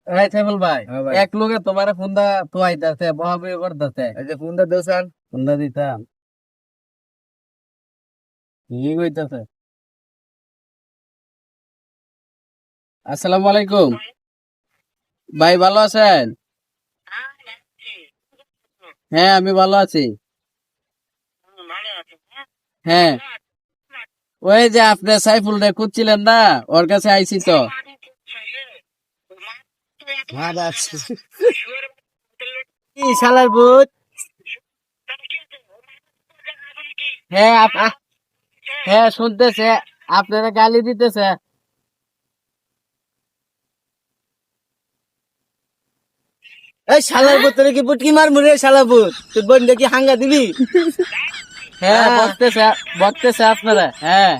এই সাইফুল ভাই, হ্যাঁ ভাই। এক লোকে তোমার ফোন দা তো আইতাছে বহাবহি করতেছে। এই যে ফোনটা দেওসান। ফোন দা দিতাম কি কইতাছে? আসসালামু আলাইকুম ভাই, ভালো আছেন? হ্যাঁ, আমি ভালো আছি। হ্যাঁ, ওই যে আপনি সাইফুল রে খুঁজছিলেন না, ওর কাছে আইছি তো। কি শালার ভূত। হ্যাঁ হ্যাঁ, শুনতেছে, আপনারা গালি দিতেছে। এই শালার ভূত, তোরে কি পুটকি মারমু রে শালা ভূত, তোর বোন কি হাঙ্গা দিবি? হ্যাঁ, বকতেছে বকতেছে আপনারা। হ্যাঁ